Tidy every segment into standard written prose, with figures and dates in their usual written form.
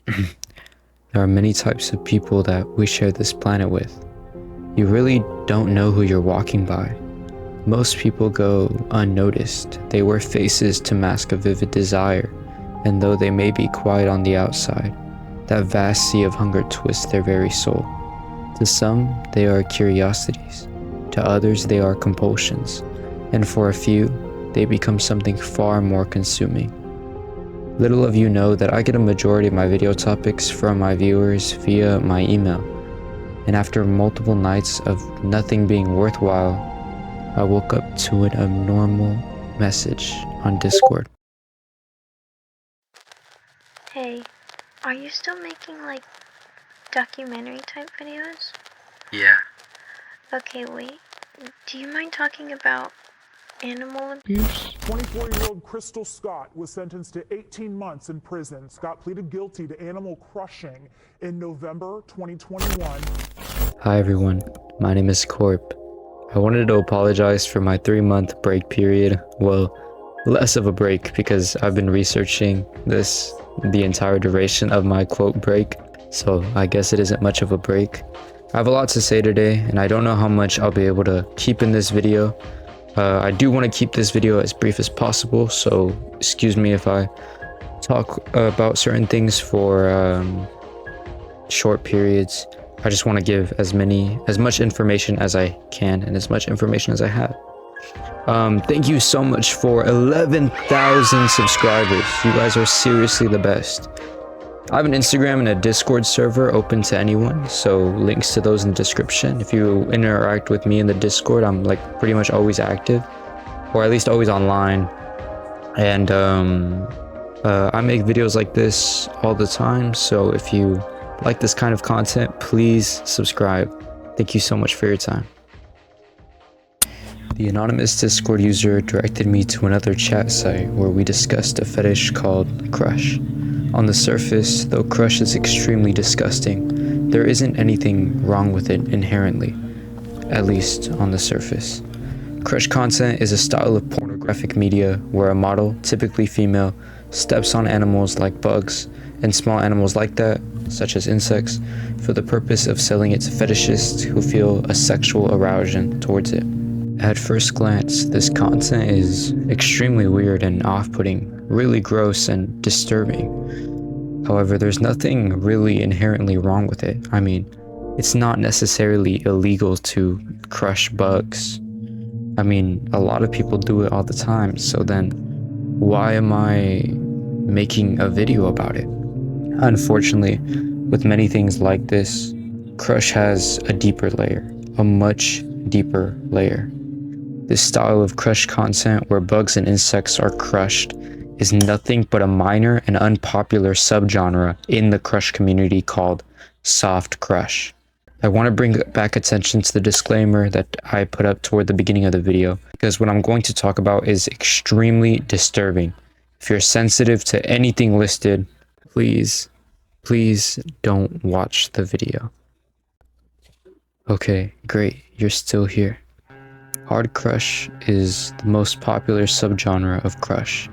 There are many types of people that we share this planet with. You really don't know who you're walking by. Most people go unnoticed. They wear faces to mask a vivid desire, and though they may be quiet on the outside, that vast sea of hunger twists their very soul. To some, they are curiosities. To others, they are compulsions. And for a few, they become something far more consuming. Little of you know that I get a majority of my video topics from my viewers via my email. And after multiple nights of nothing being worthwhile, I woke up to an abnormal message on Discord. Hey, are you still making like documentary type videos? Yeah. Okay, wait. Do you mind talking about animal abuse? 24-year-old Crystal Scott was sentenced to 18 months in prison. Scott pleaded guilty to animal crushing in November 2021. Hi everyone, my name is Corpe. I wanted to apologize for my 3-month break period. Well, less of a break because I've been researching this the entire duration of my quote break, so I guess it isn't much of a break. I have a lot to say today and I don't know how much I'll be able to keep in this video. I do want to keep this video as brief as possible, so excuse me if I talk about certain things for short periods. I just want to give as much information as I can and as much information as I have. Thank you so much for 11,000 subscribers. You guys are seriously the best. I have an Instagram and a Discord server open to anyone, so links to those in the description. If you interact with me in the Discord, I'm like pretty much always active, or at least always online. And I make videos like this all the time, so if you like this kind of content, please subscribe. Thank you so much for your time. The anonymous Discord user directed me to another chat site where we discussed a fetish called Crush. On the surface, though Crush is extremely disgusting, there isn't anything wrong with it inherently, at least on the surface. Crush content is a style of pornographic media where a model, typically female, steps on animals like bugs and small animals like that, such as insects, for the purpose of selling it to fetishists who feel a sexual arousal towards it. At first glance, this content is extremely weird and off-putting, really gross and disturbing. However, there's nothing really inherently wrong with it. I mean, it's not necessarily illegal to crush bugs. I mean, a lot of people do it all the time, so then why am I making a video about it? Unfortunately, with many things like this, Crush has a deeper layer, a much deeper layer. This style of crush content where bugs and insects are crushed is nothing but a minor and unpopular subgenre in the crush community called soft crush. I want to bring back attention to the disclaimer that I put up toward the beginning of the video, because what I'm going to talk about is extremely disturbing. If you're sensitive to anything listed, please don't watch the video. Okay, great, you're still here. Hard crush is the most popular subgenre of crush,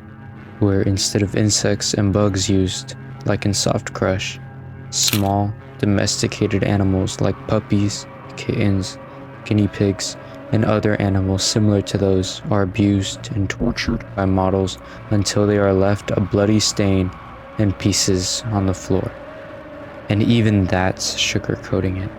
where instead of insects and bugs used, like in soft crush, small, domesticated animals like puppies, kittens, guinea pigs, and other animals similar to those are abused and tortured by models until they are left a bloody stain and pieces on the floor. And even that's sugarcoating it.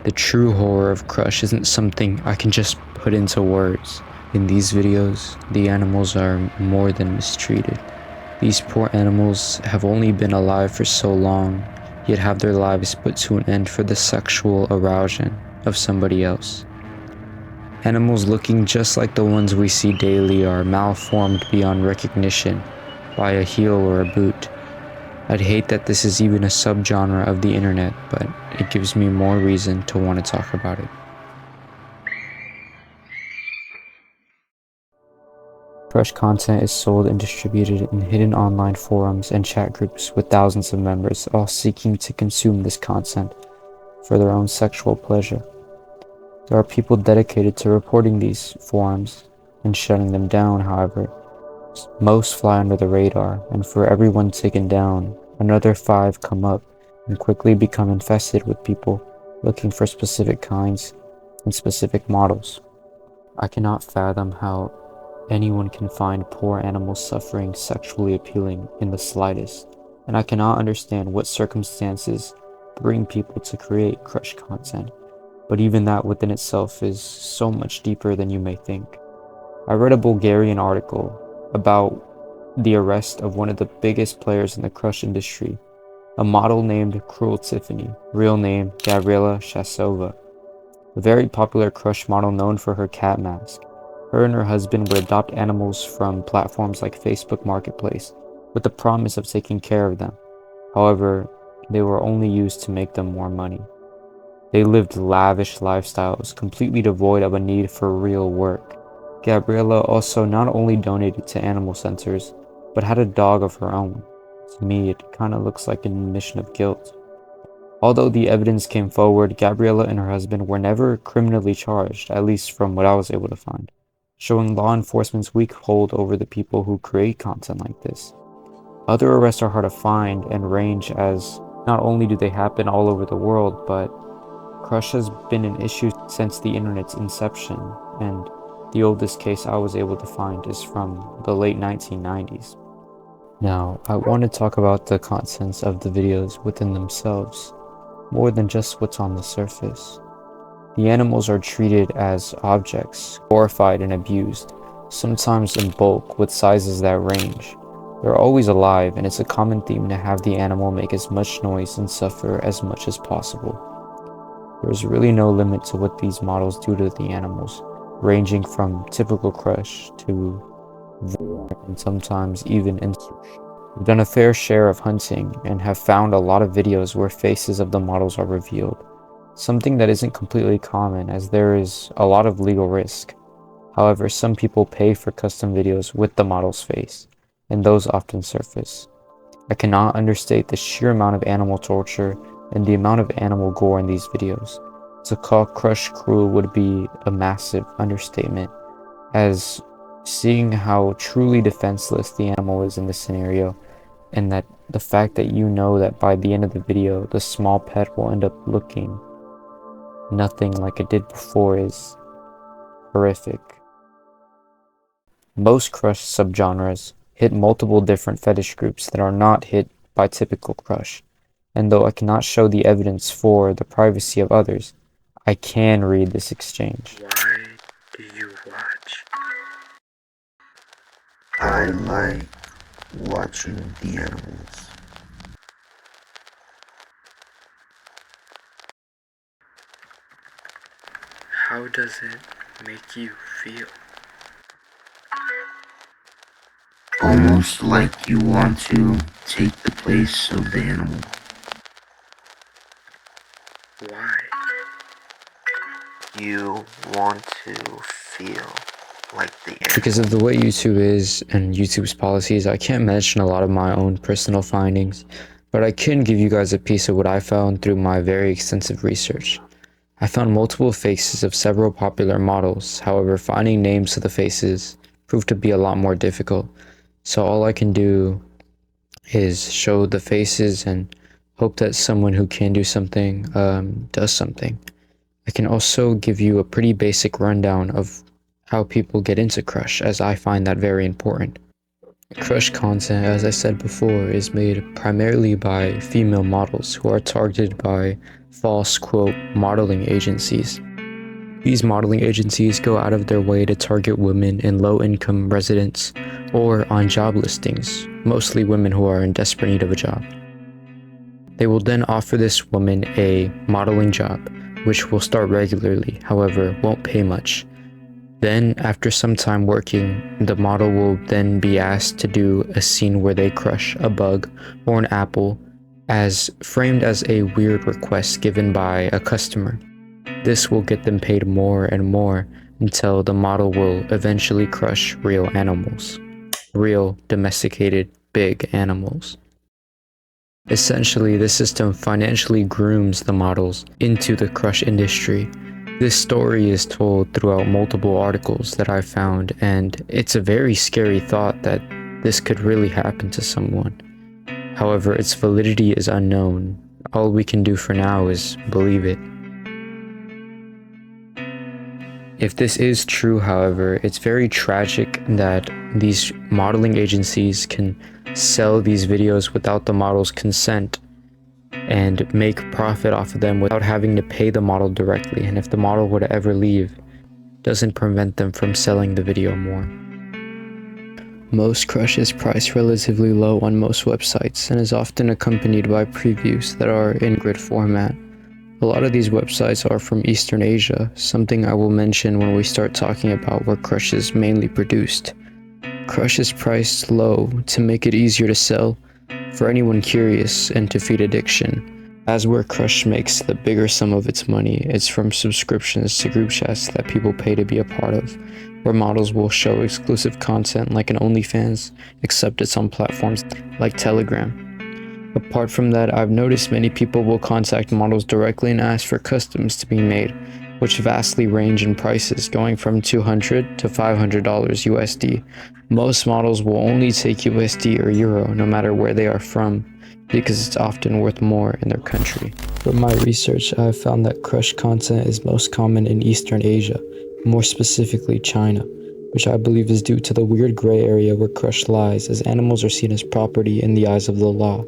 The true horror of crush isn't something I can just put into words. In these videos, the animals are more than mistreated. These poor animals have only been alive for so long, yet have their lives put to an end for the sexual arousal of somebody else. Animals looking just like the ones we see daily are malformed beyond recognition by a heel or a boot. I'd hate that this is even a subgenre of the internet, but it gives me more reason to want to talk about it. Crush content is sold and distributed in hidden online forums and chat groups with thousands of members, all seeking to consume this content for their own sexual pleasure. There are people dedicated to reporting these forums and shutting them down, however. Most fly under the radar, and for everyone taken down, Another 5 come up and quickly become infested with people looking for specific kinds and specific models. I cannot fathom how anyone can find poor animals suffering sexually appealing in the slightest, and I cannot understand what circumstances bring people to create crush content, but even that within itself is so much deeper than you may think. I read a Bulgarian article about the arrest of one of the biggest players in the crush industry, a model named Cruel Tiffany, real name Gabriela Shasova, a very popular crush model known for her cat mask. Her and her husband would adopt animals from platforms like Facebook Marketplace with the promise of taking care of them. However, they were only used to make them more money. They lived lavish lifestyles, completely devoid of a need for real work. Gabriela also not only donated to animal centers, but had a dog of her own. To me, it kind of looks like an admission of guilt. Although the evidence came forward, Gabriela and her husband were never criminally charged, at least from what I was able to find, showing law enforcement's weak hold over the people who create content like this. Other arrests are hard to find and range, as not only do they happen all over the world, but crush has been an issue since the internet's inception, and the oldest case I was able to find is from the late 1990s. Now, I want to talk about the contents of the videos within themselves, more than just what's on the surface. The animals are treated as objects, horrified and abused, sometimes in bulk with sizes that range. They're always alive, and it's a common theme to have the animal make as much noise and suffer as much as possible. There's really no limit to what these models do to the animals, ranging from typical crush to and sometimes even insertion. We've done a fair share of hunting and have found a lot of videos where faces of the models are revealed, something that isn't completely common as there is a lot of legal risk. However, some people pay for custom videos with the model's face, and those often surface. I cannot understate the sheer amount of animal torture and the amount of animal gore in these videos. To call crush cruel would be a massive understatement, as seeing how truly defenseless the animal is in this scenario, and that the fact that you know that by the end of the video the small pet will end up looking nothing like it did before is horrific. Most crush subgenres hit multiple different fetish groups that are not hit by typical crush, and though I cannot show the evidence for the privacy of others, I can read this exchange. Why do you watch? I like watching the animals. How does it make you feel? Almost like you want to take the place of the animal. Why? You want to feel like the animal. Because of the way YouTube is and YouTube's policies, I can't mention a lot of my own personal findings, but I can give you guys a piece of what I found through my very extensive research. I found multiple faces of several popular models, however finding names of the faces proved to be a lot more difficult, so all I can do is show the faces and hope that someone who can do something does something. I can also give you a pretty basic rundown of how people get into crush, as I find that very important. Crush content, as I said before, is made primarily by female models who are targeted by false, quote, modeling agencies. These modeling agencies go out of their way to target women in low-income residents or on job listings, mostly women who are in desperate need of a job. They will then offer this woman a modeling job, which will start regularly, however, won't pay much. Then, after some time working, the model will then be asked to do a scene where they crush a bug or an apple, as framed as a weird request given by a customer. This will get them paid more and more until the model will eventually crush real animals. Real, domesticated, big animals. Essentially, this system financially grooms the models into the crush industry. This story is told throughout multiple articles that I found, and it's a very scary thought that this could really happen to someone. However, its validity is unknown. All we can do for now is believe it. If this is true, however, it's very tragic that these modeling agencies can sell these videos without the model's consent and make profit off of them without having to pay the model directly. And if the model were to ever leave, it doesn't prevent them from selling the video more. Most Crush is priced relatively low on most websites and is often accompanied by previews that are in grid format. A lot of these websites are from Eastern Asia, something I will mention when we start talking about where Crush is mainly produced. Crush is priced low to make it easier to sell for anyone curious and to feed addiction. As where Crush makes the bigger sum of its money, it's from subscriptions to group chats that people pay to be a part of, where models will show exclusive content like an OnlyFans, except it's on platforms like Telegram. Apart from that, I've noticed many people will contact models directly and ask for customs to be made, which vastly range in prices, going from $200 to $500 USD. Most models will only take USD or Euro, no matter where they are from, because it's often worth more in their country. From my research, I have found that Crush content is most common in Eastern Asia, more specifically China, which I believe is due to the weird gray area where Crush lies, as animals are seen as property in the eyes of the law.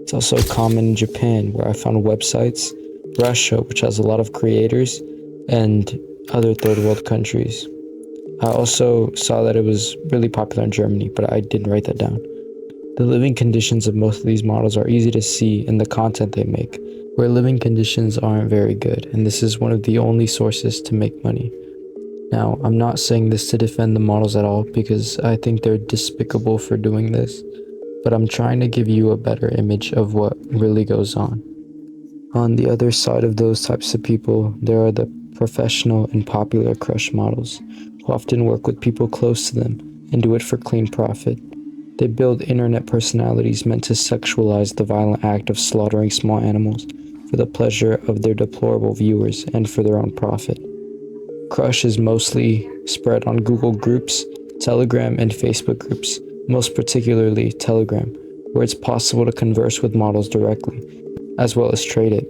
It's also common in Japan, where I found websites, Russia, which has a lot of creators, and other third world countries. I also saw that it was really popular in Germany, but I didn't write that down. The living conditions of most of these models are easy to see in the content they make, where living conditions aren't very good, and this is one of the only sources to make money. Now, I'm not saying this to defend the models at all, because I think they're despicable for doing this, but I'm trying to give you a better image of what really goes on. On the other side of those types of people, there are the professional and popular Crush models, who often work with people close to them and do it for clean profit. They build internet personalities meant to sexualize the violent act of slaughtering small animals for the pleasure of their deplorable viewers and for their own profit. Crush is mostly spread on Google Groups, Telegram, and Facebook groups, most particularly Telegram, where it's possible to converse with models directly, as well as trade it.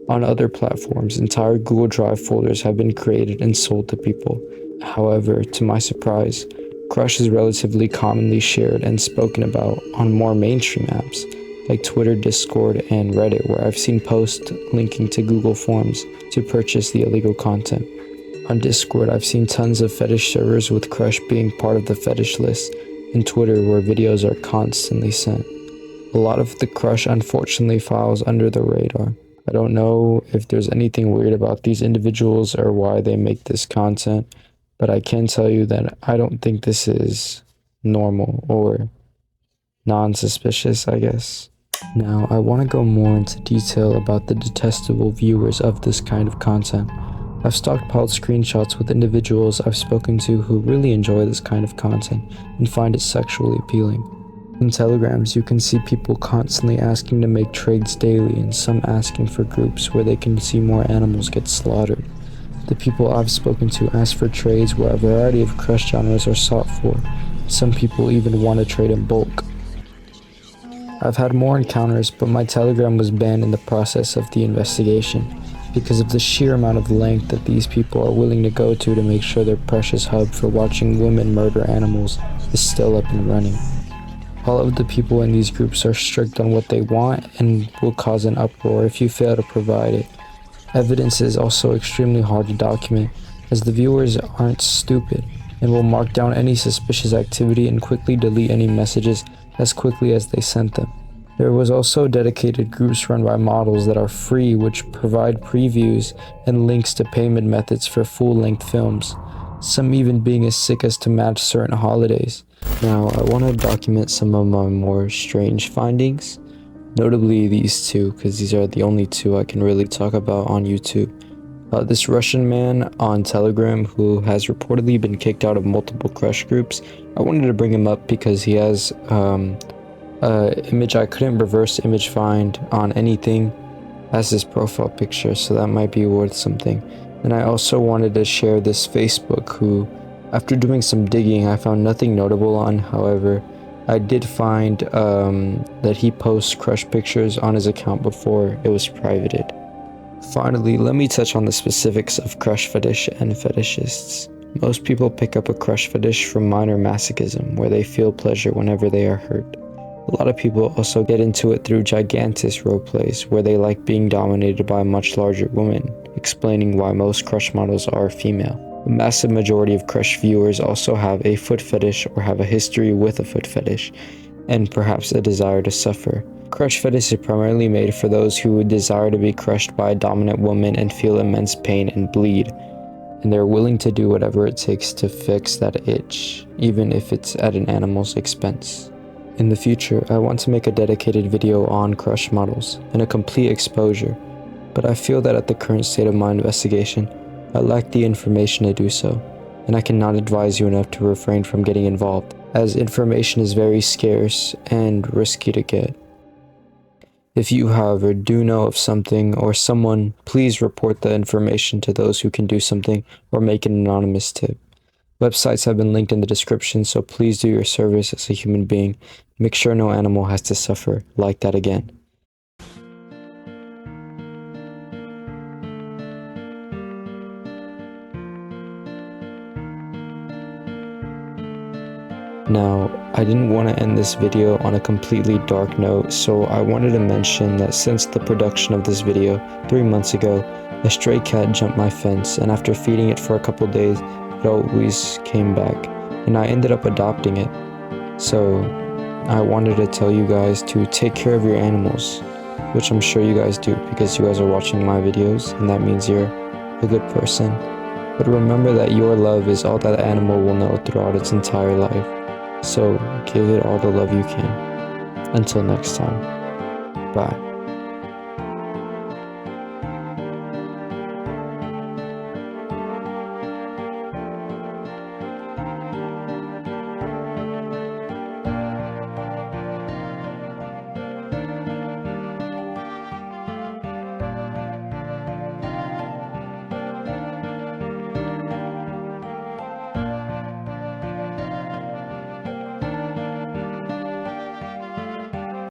On other platforms, entire Google Drive folders have been created and sold to people. However, to my surprise, Crush is relatively commonly shared and spoken about on more mainstream apps, like Twitter, Discord, and Reddit, where I've seen posts linking to Google Forms to purchase the illegal content. On Discord, I've seen tons of fetish servers with Crush being part of the fetish list, and Twitter, where videos are constantly sent. A lot of the Crush unfortunately files under the radar. I don't know if there's anything weird about these individuals or why they make this content, but I can tell you that I don't think this is normal or non-suspicious, I guess. Now, I want to go more into detail about the detestable viewers of this kind of content. I've stockpiled screenshots with individuals I've spoken to who really enjoy this kind of content and find it sexually appealing. In Telegrams, you can see people constantly asking to make trades daily, and some asking for groups where they can see more animals get slaughtered. The people I've spoken to ask for trades where a variety of Crush genres are sought for. Some people even want to trade in bulk. I've had more encounters, but my Telegram was banned in the process of the investigation because of the sheer amount of length that these people are willing to go to make sure their precious hub for watching women murder animals is still up and running. All of the people in these groups are strict on what they want and will cause an uproar if you fail to provide it. Evidence is also extremely hard to document, as the viewers aren't stupid and will mark down any suspicious activity and quickly delete any messages as quickly as they sent them. There was also dedicated groups run by models that are free, which provide previews and links to payment methods for full-length films, some even being as sick as to match certain holidays. Now, I want to document some of my more strange findings, notably these two, because these are the only two I can really talk about on YouTube. This Russian man on Telegram who has reportedly been kicked out of multiple Crush groups. I wanted to bring him up because he has image I couldn't reverse image find on anything as his profile picture, so that might be worth something. And I also wanted to share this Facebook who, after doing some digging, I found nothing notable on. However, I did find that he posts crush pictures on his account before it was privated. Finally, let me touch on the specifics of crush fetish and fetishists. Most people pick up a crush fetish from minor masochism, where they feel pleasure whenever they are hurt. A lot of people also get into it through gigantic roleplays, where they like being dominated by a much larger woman, explaining why most crush models are female. A massive majority of crush viewers also have a foot fetish or have a history with a foot fetish, and perhaps a desire to suffer. Crush fetish is primarily made for those who would desire to be crushed by a dominant woman and feel immense pain and bleed, and they're willing to do whatever it takes to fix that itch, even if it's at an animal's expense. In the future, I want to make a dedicated video on crush models and a complete exposure, but I feel that at the current state of my investigation, I lack the information to do so, and I cannot advise you enough to refrain from getting involved, as information is very scarce and risky to get. If you, however, do know of something or someone, please report the information to those who can do something or make an anonymous tip. Websites have been linked in the description, so please do your service as a human being. Make sure no animal has to suffer like that again. Now, I didn't want to end this video on a completely dark note, so I wanted to mention that since the production of this video 3 months ago, a stray cat jumped my fence, and after feeding it for a couple days, it always came back, and I ended up adopting it. So, I wanted to tell you guys to take care of your animals, which I'm sure you guys do because you guys are watching my videos, and that means you're a good person. But remember that your love is all that animal will know throughout its entire life. So give it all the love you can. Until next time. Bye.